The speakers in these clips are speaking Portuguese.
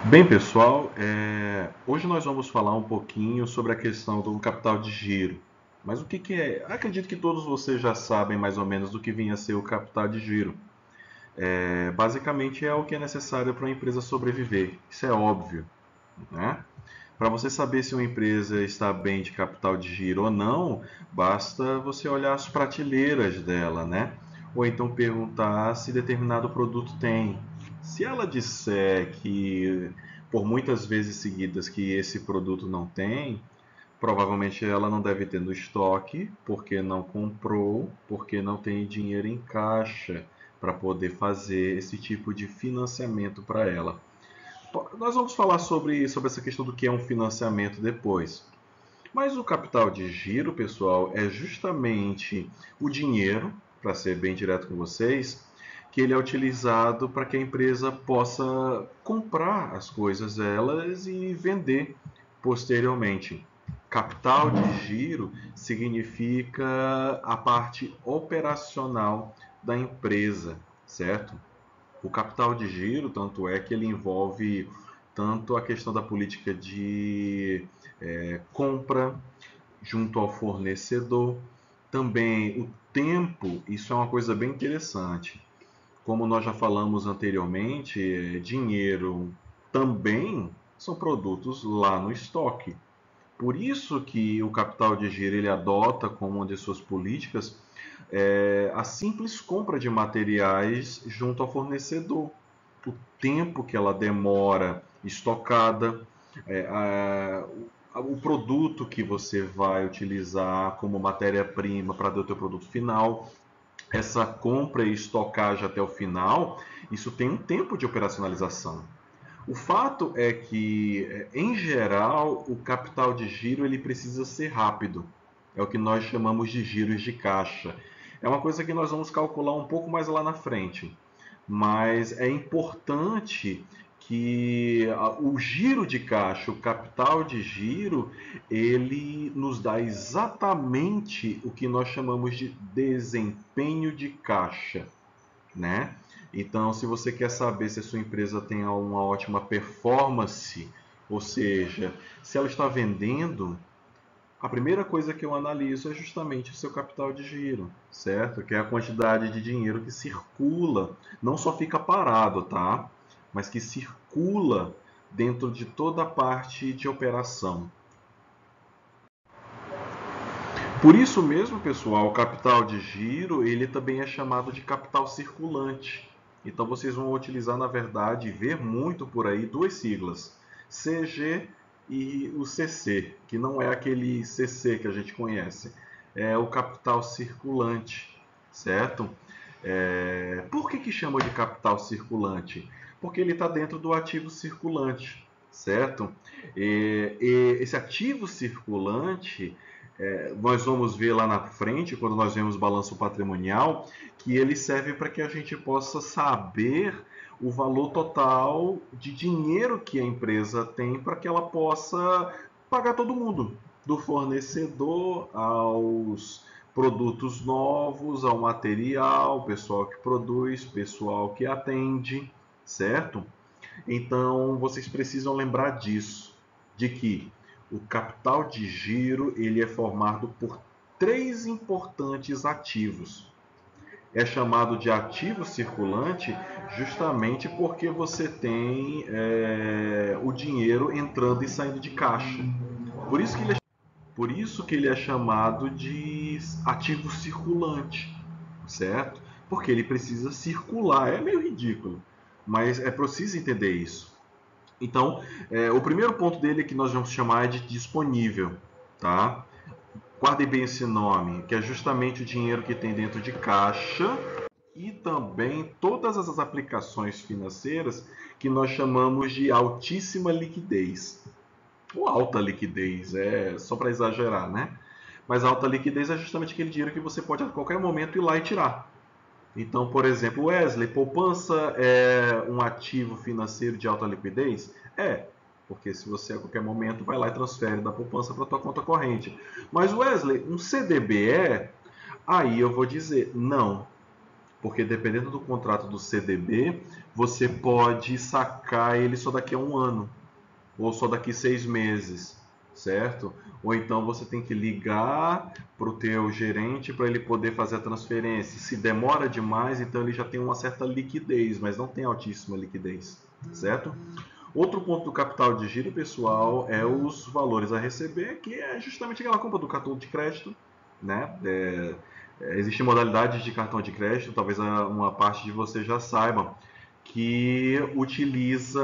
Bem, pessoal, hoje nós vamos falar um pouquinho sobre a questão do capital de giro. Mas o que que é? Acredito que todos vocês já sabem mais ou menos do que vinha a ser o capital de giro. Basicamente é o que é necessário para uma empresa sobreviver. Isso é óbvio, né? Para você saber se uma empresa está bem de capital de giro ou não, basta você olhar as prateleiras dela, né? Ou então perguntar se determinado produto tem. Se ela disser que por muitas vezes seguidas que esse produto não tem, provavelmente ela não deve ter no estoque, porque não comprou, porque não tem dinheiro em caixa para poder fazer esse tipo de financiamento para ela. Nós vamos falar sobre essa questão do que é um financiamento depois. Mas o capital de giro, pessoal, é justamente o dinheiro, para ser bem direto com vocês, que ele é utilizado para que a empresa possa comprar as coisas delas e vender posteriormente. Capital de giro significa a parte operacional da empresa, certo? O capital de giro, tanto é que ele envolve tanto a questão da política de compra junto ao fornecedor, também o tempo, isso é uma coisa bem interessante. Como nós já falamos anteriormente, dinheiro também são produtos lá no estoque. Por isso que o capital de giro ele adota como uma de suas políticas a simples compra de materiais junto ao fornecedor. O tempo que ela demora estocada, é, o produto que você vai utilizar como matéria-prima para ter o teu produto final, essa compra e estocagem até o final, isso tem um tempo de operacionalização. O fato é que, em geral, o capital de giro ele precisa ser rápido. É o que nós chamamos de giros de caixa. É uma coisa que nós vamos calcular um pouco mais lá na frente. Mas é importante que o giro de caixa, o capital de giro, ele nos dá exatamente o que nós chamamos de desempenho de caixa, né? Então, se você quer saber se a sua empresa tem uma ótima performance, ou seja, se ela está vendendo, a primeira coisa que eu analiso é justamente o seu capital de giro, certo? Que é a quantidade de dinheiro que circula, não só fica parado, tá? Mas que circula dentro de toda a parte de operação. Por isso mesmo, pessoal, o capital de giro, ele também é chamado de capital circulante. Então vocês vão utilizar, na verdade, ver muito por aí duas siglas, CG e o CC, que não é aquele CC que a gente conhece, é o capital circulante, certo? Por que chama de capital circulante? Porque ele está dentro do ativo circulante, certo? Esse ativo circulante nós vamos ver lá na frente, quando nós vemos o balanço patrimonial, que ele serve para que a gente possa saber o valor total de dinheiro que a empresa tem para que ela possa pagar todo mundo, do fornecedor aos produtos novos, ao material, pessoal que produz, pessoal que atende, certo? Então vocês precisam lembrar disso, de que o capital de giro ele é formado por três importantes ativos. É chamado de ativo circulante justamente porque você tem o dinheiro entrando e saindo de caixa. Por isso que ele é, por isso que ele é chamado de ativo circulante, certo? Porque ele precisa circular. É meio ridículo, mas é preciso entender isso. Então, o primeiro ponto dele é que nós vamos chamar de disponível, tá? Guardem bem esse nome, que é justamente o dinheiro que tem dentro de caixa e também todas as aplicações financeiras que nós chamamos de altíssima liquidez. Ou alta liquidez, é só para exagerar, né? Mas alta liquidez é justamente aquele dinheiro que você pode a qualquer momento ir lá e tirar. Então, por exemplo, Wesley, poupança é um ativo financeiro de alta liquidez? É, porque se você a qualquer momento vai lá e transfere da poupança para a tua conta corrente. Mas Wesley, um CDB é? Aí eu vou dizer não. Porque dependendo do contrato do CDB, você pode sacar ele só daqui a um ano, ou só daqui 6 meses, certo? Ou então você tem que ligar para o teu gerente para ele poder fazer a transferência. Se demora demais, então ele já tem uma certa liquidez, mas não tem altíssima liquidez, certo? Outro ponto do capital de giro, pessoal, é os valores a receber, que é justamente aquela compra do cartão de crédito, né? Existem modalidades de cartão de crédito, talvez uma parte de vocês já saibam, que utiliza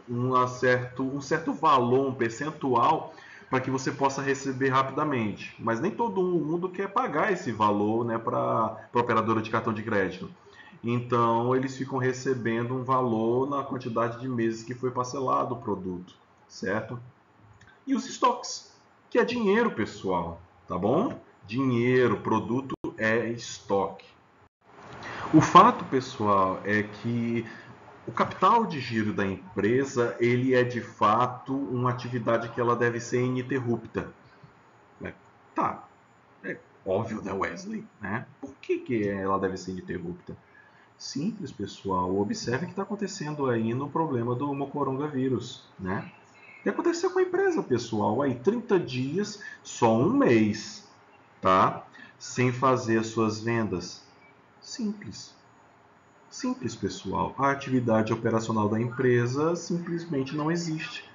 um certo valor, um percentual, para que você possa receber rapidamente. Mas nem todo mundo quer pagar esse valor, né, para a operadora de cartão de crédito. Então, eles ficam recebendo um valor na quantidade de meses que foi parcelado o produto, certo? E os estoques, que é dinheiro, pessoal, tá bom? Dinheiro, produto é estoque. O fato, pessoal, é que o capital de giro da empresa, ele é de fato uma atividade que ela deve ser ininterrupta. Né? Tá, é óbvio, né, Wesley? Né? Por que ela deve ser ininterrupta? Simples, pessoal. Observe o que está acontecendo aí no problema do coronavírus, né? O que aconteceu com a empresa, pessoal? Aí 30 dias, só um mês, tá? Sem fazer as suas vendas. Simples. Simples, pessoal. A atividade operacional da empresa simplesmente não existe.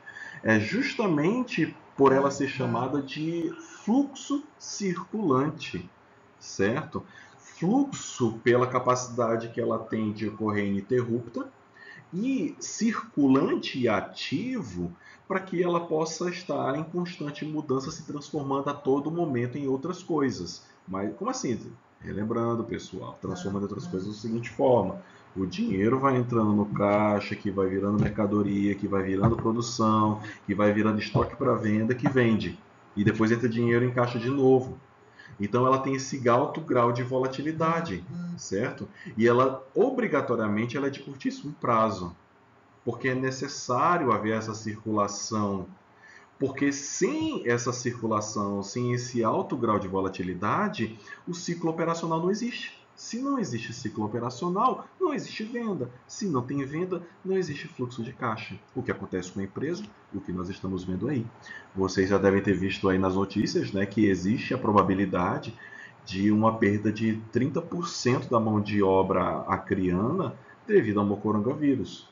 É justamente por ela ser chamada de fluxo circulante, certo? Fluxo pela capacidade que ela tem de ocorrer ininterrupta e circulante e ativo para que ela possa estar em constante mudança, se transformando a todo momento em outras coisas. Mas como assim? Relembrando, pessoal, transformando em outras coisas da seguinte forma: o dinheiro vai entrando no caixa, que vai virando mercadoria, que vai virando produção, que vai virando estoque para venda, que vende. E depois entra dinheiro em caixa de novo. Então ela tem esse alto grau de volatilidade, certo? E ela obrigatoriamente ela é de curtíssimo prazo, porque é necessário haver essa circulação, porque sem essa circulação, sem esse alto grau de volatilidade, o ciclo operacional não existe. Se não existe ciclo operacional, não existe venda. Se não tem venda, não existe fluxo de caixa. O que acontece com a empresa? O que nós estamos vendo aí. Vocês já devem ter visto aí nas notícias, né, que existe a probabilidade de uma perda de 30% da mão de obra acriana devido ao coronavírus.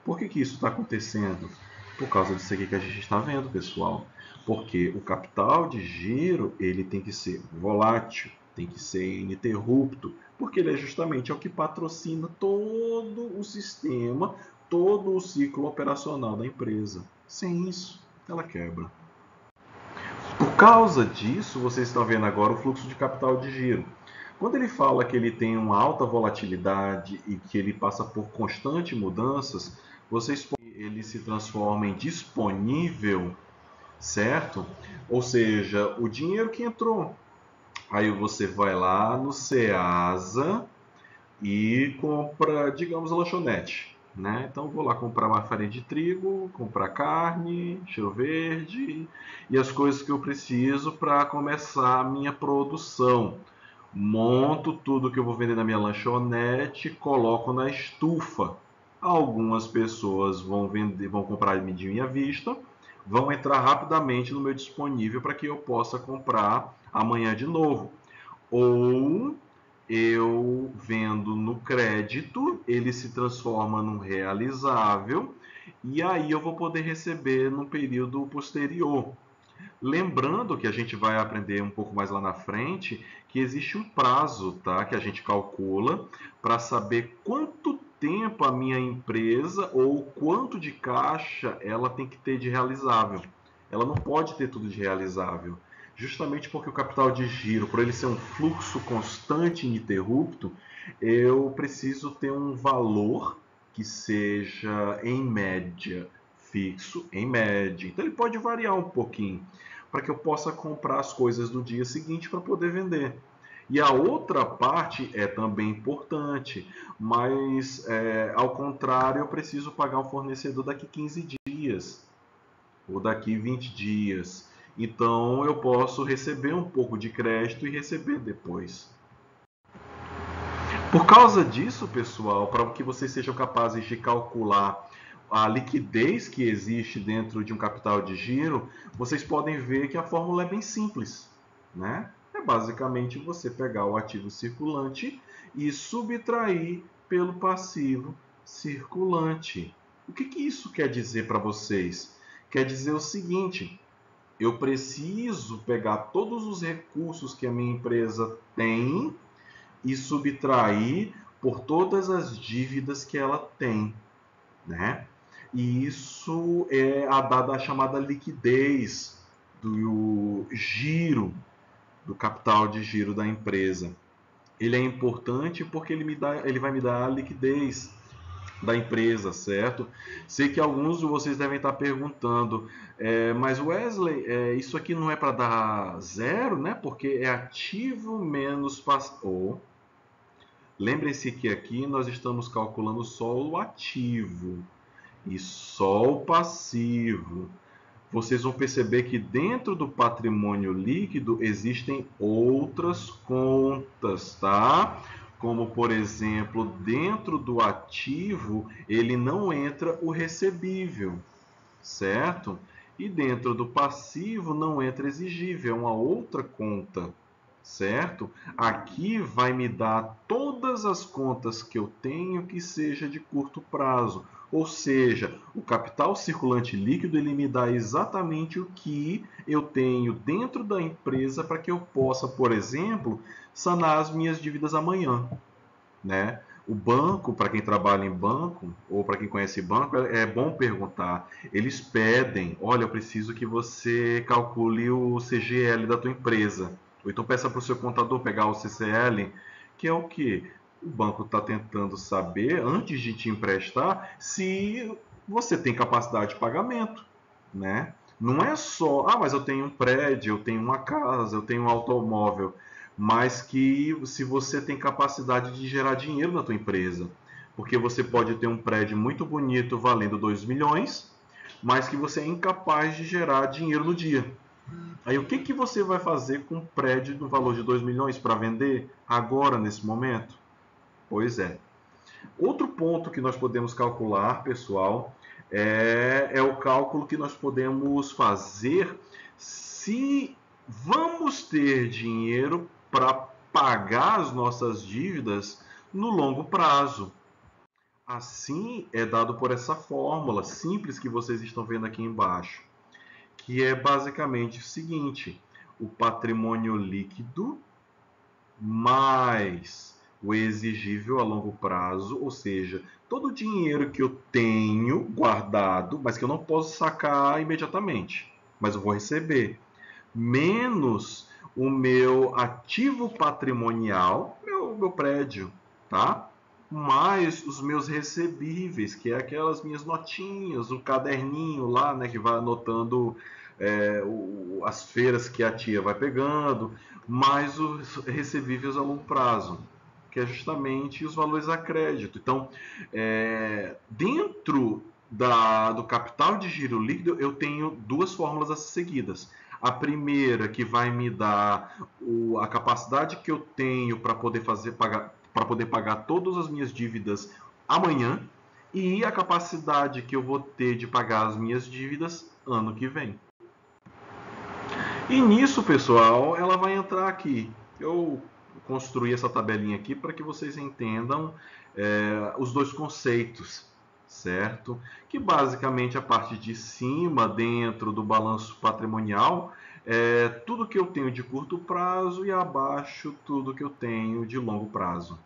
Por que isso está acontecendo? Por causa disso aqui que a gente está vendo, pessoal. Porque o capital de giro ele tem que ser volátil, tem que ser ininterrupto, porque ele é justamente o que patrocina todo o sistema, todo o ciclo operacional da empresa. Sem isso, ela quebra. Por causa disso, vocês estão vendo agora o fluxo de capital de giro. Quando ele fala que ele tem uma alta volatilidade e que ele passa por constantes mudanças, vocês ele se transforma em disponível, certo? Ou seja, o dinheiro que entrou. Aí você vai lá no Ceasa e compra, digamos, a lanchonete. Né? Então vou lá comprar uma farinha de trigo, comprar carne, cheiro verde e as coisas que eu preciso para começar a minha produção. Monto tudo que eu vou vender na minha lanchonete, coloco na estufa. Algumas pessoas vão vender, vão comprar medinho à vista, vão entrar rapidamente no meu disponível para que eu possa comprar amanhã de novo. Ou eu vendo no crédito, ele se transforma num realizável e aí eu vou poder receber no período posterior. Lembrando que a gente vai aprender um pouco mais lá na frente que existe um prazo, tá, que a gente calcula para saber quanto tempo a minha empresa ou quanto de caixa ela tem que ter de realizável. Ela não pode ter tudo de realizável. Justamente porque o capital de giro, por ele ser um fluxo constante e ininterrupto, eu preciso ter um valor que seja, em média, fixo, em média. Então ele pode variar um pouquinho, para que eu possa comprar as coisas do dia seguinte para poder vender. E a outra parte é também importante, mas ao contrário, eu preciso pagar o fornecedor daqui 15 dias ou daqui 20 dias. Então eu posso receber um pouco de crédito e receber depois. Por causa disso, pessoal, para que vocês sejam capazes de calcular a liquidez que existe dentro de um capital de giro, vocês podem ver que a fórmula é bem simples, né? É basicamente você pegar o ativo circulante e subtrair pelo passivo circulante. O que isso quer dizer para vocês? Quer dizer o seguinte: eu preciso pegar todos os recursos que a minha empresa tem e subtrair por todas as dívidas que ela tem, né? E isso é a dada chamada liquidez do giro, do capital de giro da empresa. Ele é importante porque ele vai me dar a liquidez da empresa, certo? Sei que alguns de vocês devem estar perguntando, mas Wesley, isso aqui não é para dar zero, né? Porque é ativo menos passivo. Lembrem-se que aqui nós estamos calculando só o ativo e só o passivo. Vocês vão perceber que dentro do patrimônio líquido existem outras contas, tá? Como, por exemplo, dentro do ativo, ele não entra o recebível, certo? E dentro do passivo não entra exigível, é uma outra conta, certo? Aqui vai me dar todas as contas que eu tenho que seja de curto prazo. Ou seja, o capital circulante líquido ele me dá exatamente o que eu tenho dentro da empresa para que eu possa, por exemplo, sanar as minhas dívidas amanhã, né? O banco, para quem trabalha em banco, ou para quem conhece banco, é bom perguntar. Eles pedem, olha, eu preciso que você calcule o CGL da tua empresa. Ou então peça para o seu contador pegar o CCL, que é o que? O banco está tentando saber, antes de te emprestar, se você tem capacidade de pagamento, né? Não é só, mas eu tenho um prédio, eu tenho uma casa, eu tenho um automóvel, mas que se você tem capacidade de gerar dinheiro na tua empresa. Porque você pode ter um prédio muito bonito valendo 2 milhões, mas que você é incapaz de gerar dinheiro no dia. Aí o que você vai fazer com um prédio do valor de 2 milhões para vender agora, nesse momento? Pois é. Outro ponto que nós podemos calcular, pessoal, é o cálculo que nós podemos fazer se vamos ter dinheiro para pagar as nossas dívidas no longo prazo. Assim é dado por essa fórmula simples que vocês estão vendo aqui embaixo, que é basicamente o seguinte: o patrimônio líquido mais o exigível a longo prazo, ou seja, todo o dinheiro que eu tenho guardado, mas que eu não posso sacar imediatamente, mas eu vou receber, menos o meu ativo patrimonial, meu prédio, tá? Mais os meus recebíveis, que é aquelas minhas notinhas, o caderninho lá, né, que vai anotando as feiras que a tia vai pegando, mais os recebíveis a longo prazo, que é justamente os valores a crédito. Então, dentro do capital de giro líquido, eu tenho duas fórmulas a ser seguidas. A primeira que vai me dar a capacidade que eu tenho para poder pagar todas as minhas dívidas amanhã, e a capacidade que eu vou ter de pagar as minhas dívidas ano que vem. E nisso, pessoal, ela vai entrar aqui. Eu construí essa tabelinha aqui para que vocês entendam os dois conceitos, certo? Que basicamente a parte de cima, dentro do balanço patrimonial, é tudo que eu tenho de curto prazo e abaixo tudo que eu tenho de longo prazo.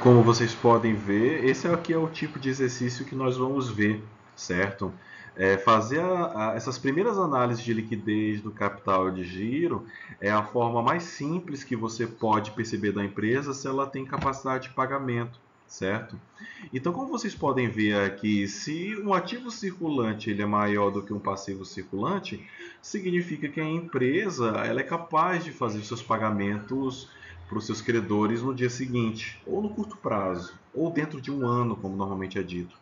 Como vocês podem ver, esse aqui é o tipo de exercício que nós vamos ver, certo? Fazer essas primeiras análises de liquidez do capital de giro é a forma mais simples que você pode perceber da empresa se ela tem capacidade de pagamento, certo? Então, como vocês podem ver aqui, se um ativo circulante ele é maior do que um passivo circulante, significa que a empresa ela é capaz de fazer seus pagamentos para os seus credores no dia seguinte, ou no curto prazo, ou dentro de um ano, como normalmente é dito.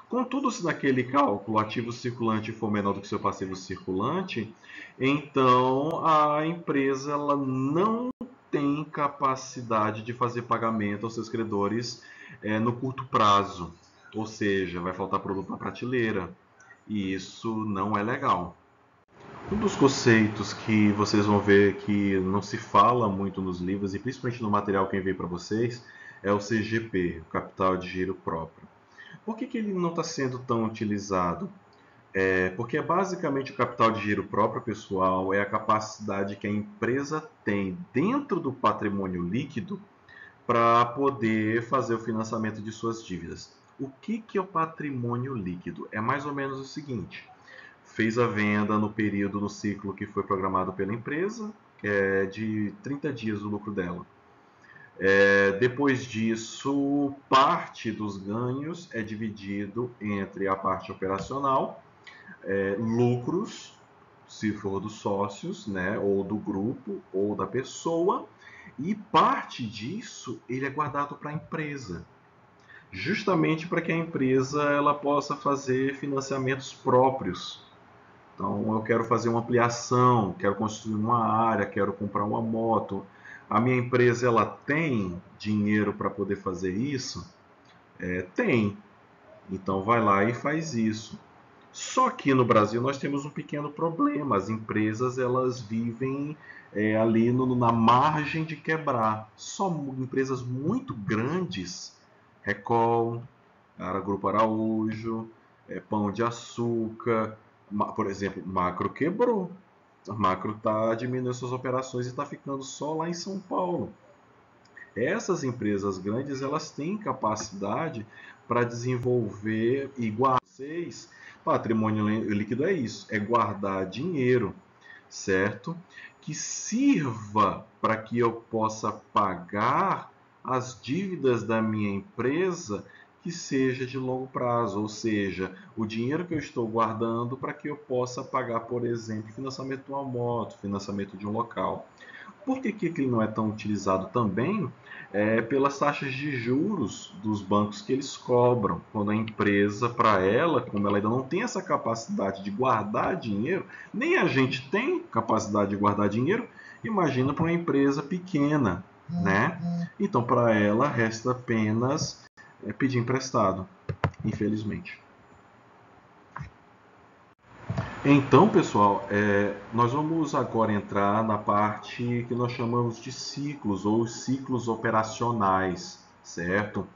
Contudo, se naquele cálculo o ativo circulante for menor do que seu passivo circulante, então a empresa ela não tem capacidade de fazer pagamento aos seus credores no curto prazo. Ou seja, vai faltar produto na prateleira. E isso não é legal. Um dos conceitos que vocês vão ver que não se fala muito nos livros, e principalmente no material que eu enviei para vocês, é o CGP, o Capital de Giro Próprio. Por que ele não está sendo tão utilizado? Porque basicamente o capital de giro próprio, pessoal, é a capacidade que a empresa tem dentro do patrimônio líquido para poder fazer o financiamento de suas dívidas. O que é o patrimônio líquido? É mais ou menos o seguinte: fez a venda no período, no ciclo que foi programado pela empresa, de 30 dias o lucro dela. Depois disso, parte dos ganhos é dividido entre a parte operacional, lucros, se for dos sócios, né, ou do grupo, ou da pessoa, e parte disso ele é guardado para a empresa, justamente para que a empresa ela possa fazer financiamentos próprios. Então, eu quero fazer uma ampliação, quero construir uma área, quero comprar uma moto. A minha empresa ela tem dinheiro para poder fazer isso? Tem. Então, vai lá e faz isso. Só que no Brasil nós temos um pequeno problema. As empresas elas vivem ali na margem de quebrar. Só empresas muito grandes, Recol, Grupo Araújo, Pão de Açúcar, por exemplo, Macro quebrou. A Macro está diminuindo suas operações e está ficando só lá em São Paulo. Essas empresas grandes elas têm capacidade para desenvolver igual a vocês. Patrimônio líquido é isso, é guardar dinheiro, certo? Que sirva para que eu possa pagar as dívidas da minha empresa que seja de longo prazo, ou seja, o dinheiro que eu estou guardando para que eu possa pagar, por exemplo, financiamento de uma moto, financiamento de um local. Por que ele não é tão utilizado também? Pelas taxas de juros dos bancos que eles cobram. Quando a empresa, para ela, como ela ainda não tem essa capacidade de guardar dinheiro, nem a gente tem capacidade de guardar dinheiro, imagina para uma empresa pequena, né? Então, para ela, resta apenas pedir emprestado, infelizmente. Então, pessoal, nós vamos agora entrar na parte que nós chamamos de ciclos ou ciclos operacionais, certo?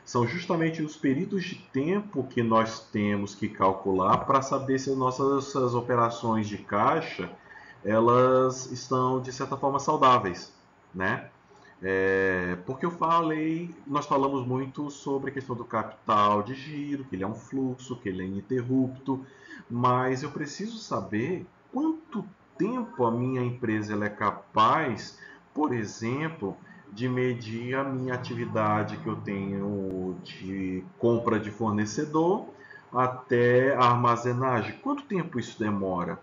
São justamente os períodos de tempo que nós temos que calcular para saber se nossas operações de caixa elas estão de certa forma saudáveis, né? Porque nós falamos muito sobre a questão do capital de giro, que ele é um fluxo, que ele é ininterrupto, mas eu preciso saber quanto tempo a minha empresa ela é capaz, por exemplo, de medir a minha atividade que eu tenho de compra de fornecedor até a armazenagem. Quanto tempo isso demora?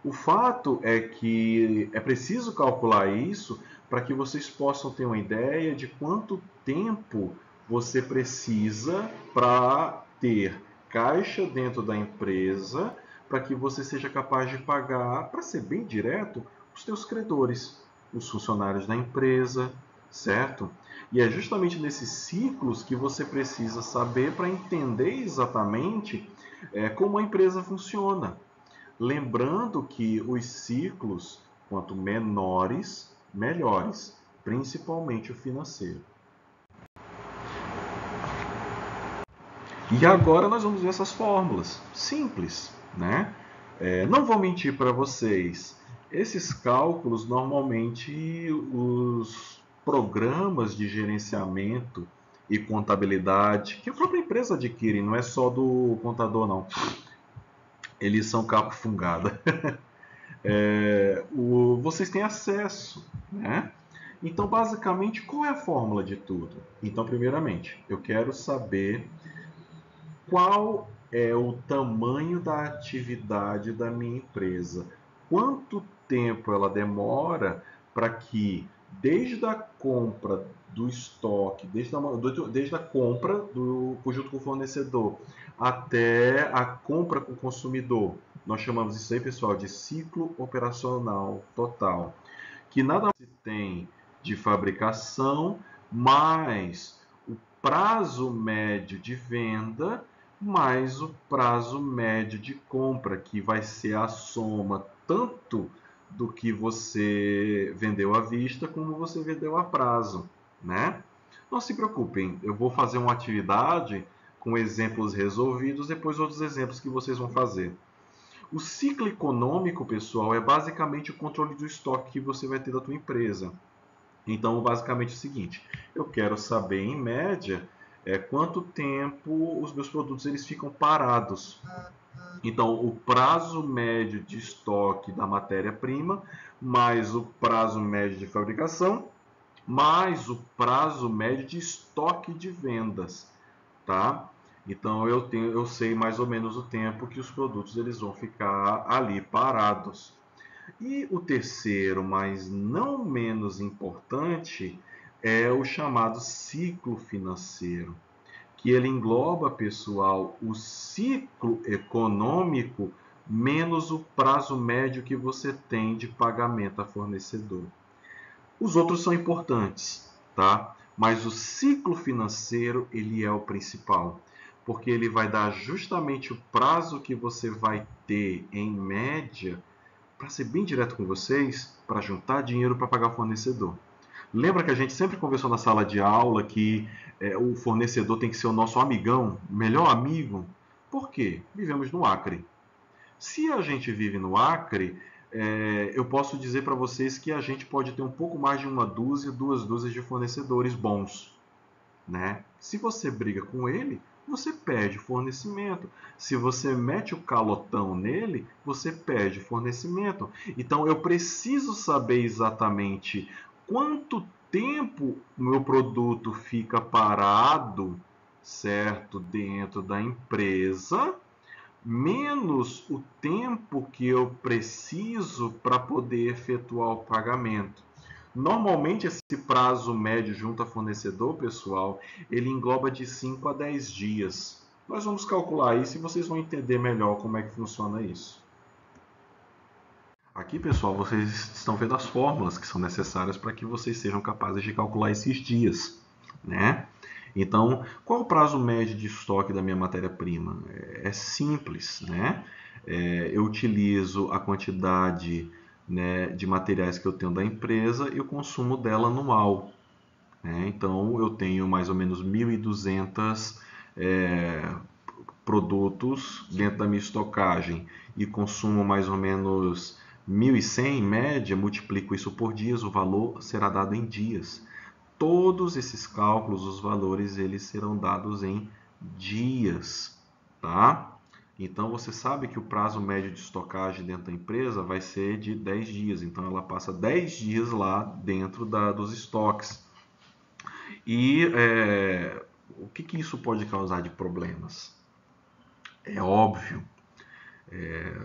O fato é que é preciso calcular isso para que vocês possam ter uma ideia de quanto tempo você precisa para ter caixa dentro da empresa, para que você seja capaz de pagar, para ser bem direto, os seus credores, os funcionários da empresa, certo? E é justamente nesses ciclos que você precisa saber para entender exatamente como a empresa funciona. Lembrando que os ciclos, quanto menores, melhores, principalmente o financeiro. E agora nós vamos ver essas fórmulas simples, né? Não vou mentir para vocês, esses cálculos normalmente os programas de gerenciamento e contabilidade que a própria empresa adquire, não é só do contador não. Eles são capa fungada. Vocês têm acesso, né? Então, basicamente, qual é a fórmula de tudo? Então, primeiramente, eu quero saber qual é o tamanho da atividade da minha empresa. Quanto tempo ela demora para que, desde a compra do estoque, desde a compra junto com o fornecedor, até a compra com o consumidor, nós chamamos isso aí, pessoal, de ciclo operacional total. Que nada mais se tem de fabricação mais o prazo médio de venda mais o prazo médio de compra, que vai ser a soma tanto do que você vendeu à vista como você vendeu a prazo, né? Não se preocupem, eu vou fazer uma atividade com exemplos resolvidos, depois outros exemplos que vocês vão fazer. O ciclo econômico, pessoal, é basicamente o controle do estoque que você vai ter da tua empresa. Então, basicamente é o seguinte, eu quero saber, em média, quanto tempo os meus produtos eles ficam parados. Então, o prazo médio de estoque da matéria-prima, mais o prazo médio de fabricação, mais o prazo médio de estoque de vendas, tá? Então eu sei mais ou menos o tempo que os produtos eles vão ficar ali parados. E o terceiro, mas não menos importante, é o chamado ciclo financeiro, que ele engloba, pessoal, o ciclo econômico menos o prazo médio que você tem de pagamento a fornecedor. Os outros são importantes, tá? Mas o ciclo financeiro, ele é o principal, porque ele vai dar justamente o prazo que você vai ter em média, para ser bem direto com vocês, para juntar dinheiro para pagar o fornecedor. Lembra que a gente sempre conversou na sala de aula que o fornecedor tem que ser o nosso amigão, melhor amigo? Por quê? Vivemos no Acre. Se a gente vive no Acre, eu posso dizer para vocês que a gente pode ter um pouco mais de uma dúzia, duas dúzias de fornecedores bons, né? Se você briga com ele, você perde fornecimento. Se você mete o calotão nele, você perde fornecimento. Então eu preciso saber exatamente quanto tempo o meu produto fica parado, certo, dentro da empresa, menos o tempo que eu preciso para poder efetuar o pagamento. Normalmente esse prazo médio junto a fornecedor, pessoal, ele engloba de 5 a 10 dias. Nós vamos calcular isso e vocês vão entender melhor como é que funciona isso. Aqui, pessoal, vocês estão vendo as fórmulas que são necessárias para que vocês sejam capazes de calcular esses dias, né? Então, qual é o prazo médio de estoque da minha matéria-prima? É simples, né? Eu utilizo a quantidade, né, de materiais que eu tenho da empresa e o consumo dela anual, né? Então, eu tenho mais ou menos 1.200 produtos dentro da minha estocagem e consumo mais ou menos 1.100 em média, multiplico isso por dias, o valor será dado em dias. Todos esses cálculos, os valores, eles serão dados em dias, tá? Então você sabe que o prazo médio de estocagem dentro da empresa vai ser de 10 dias, então ela passa 10 dias lá dentro dos estoques. E o que isso pode causar de problemas? É óbvio,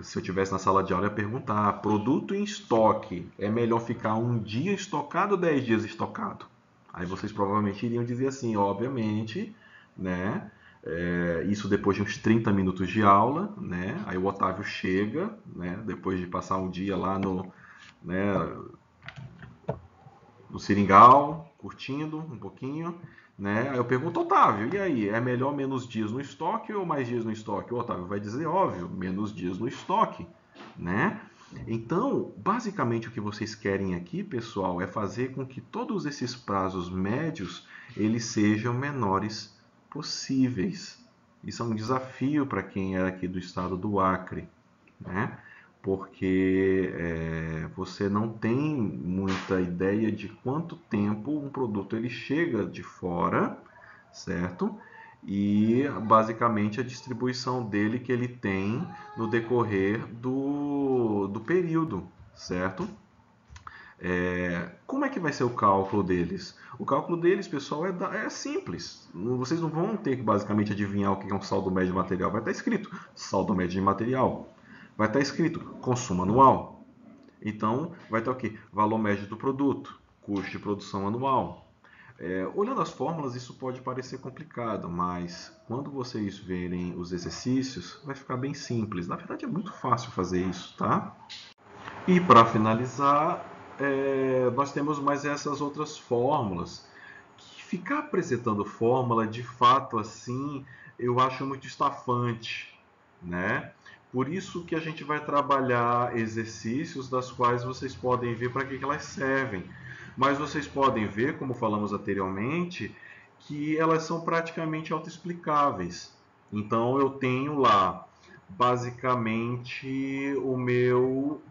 se eu tivesse na sala de aula, eu ia perguntar: produto em estoque, é melhor ficar um dia estocado ou 10 dias estocado? Aí vocês provavelmente iriam dizer assim, obviamente, né? Isso depois de uns 30 minutos de aula, né? Aí o Otávio chega, né? Depois de passar um dia lá né, no Seringal, curtindo um pouquinho, né? Aí eu pergunto, Otávio, e aí, é melhor menos dias no estoque ou mais dias no estoque? O Otávio vai dizer, óbvio, menos dias no estoque, né? Então, basicamente o que vocês querem aqui, pessoal, é fazer com que todos esses prazos médios eles sejam menores possíveis. Isso é um desafio para quem é aqui do estado do Acre, né? Porque você não tem muita ideia de quanto tempo um produto ele chega de fora, certo? E basicamente a distribuição dele que ele tem no decorrer do período, certo? Como é que vai ser o cálculo deles? O cálculo deles, pessoal, é simples. Vocês não vão ter que basicamente adivinhar o que é um saldo médio de material. Vai estar escrito saldo médio de material. Vai estar escrito consumo anual. Então, vai estar o quê? Valor médio do produto, custo de produção anual. Olhando as fórmulas, isso pode parecer complicado, mas quando vocês verem os exercícios, vai ficar bem simples. Na verdade, é muito fácil fazer isso, tá? E para finalizar, nós temos mais essas outras fórmulas. Que ficar apresentando fórmula, de fato, assim, eu acho muito estafante, né? Por isso que a gente vai trabalhar exercícios das quais vocês podem ver para que elas servem. Mas vocês podem ver, como falamos anteriormente, que elas são praticamente autoexplicáveis. Então eu tenho lá basicamente o meu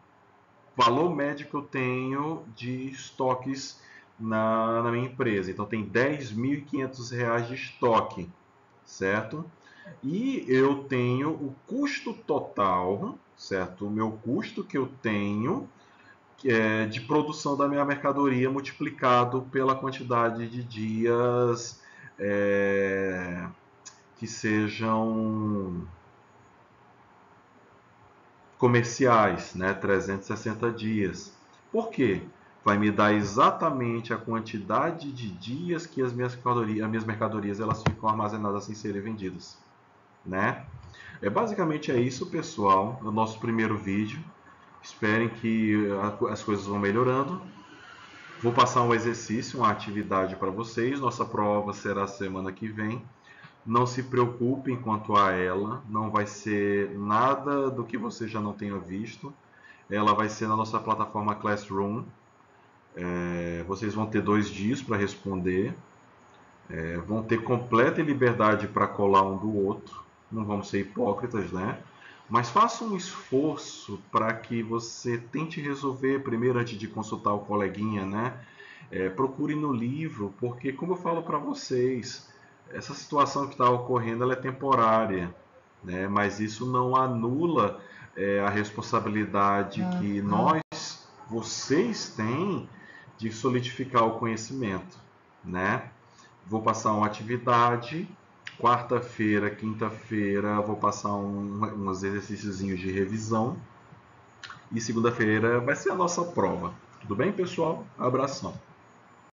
valor médio que eu tenho de estoques na minha empresa. Então tem R$ 10.500 de estoque, certo? E eu tenho o custo total, certo? O meu custo que eu tenho de produção da minha mercadoria multiplicado pela quantidade de dias que sejam comerciais, né? 360 dias. Por quê? Vai me dar exatamente a quantidade de dias que as minhas mercadorias elas ficam armazenadas sem serem vendidas, né? Basicamente é isso, pessoal. O nosso primeiro vídeo. Esperem que as coisas vão melhorando. Vou passar um exercício, uma atividade para vocês. Nossa prova será semana que vem. Não se preocupem quanto a ela, não vai ser nada do que você já não tenha visto. Ela vai ser na nossa plataforma Classroom. Vocês vão ter 2 dias para responder. Vão ter completa liberdade para colar um do outro. Não vamos ser hipócritas, né? Mas faça um esforço para que você tente resolver primeiro antes de consultar o coleguinha, né? Procure no livro, porque como eu falo para vocês, essa situação que está ocorrendo ela é temporária, né? Mas isso não anula a responsabilidade que vocês têm de solidificar o conhecimento, né? Vou passar uma atividade. Quarta-feira, quinta-feira, vou passar uns exercícios de revisão. E segunda-feira vai ser a nossa prova. Tudo bem, pessoal? Abração.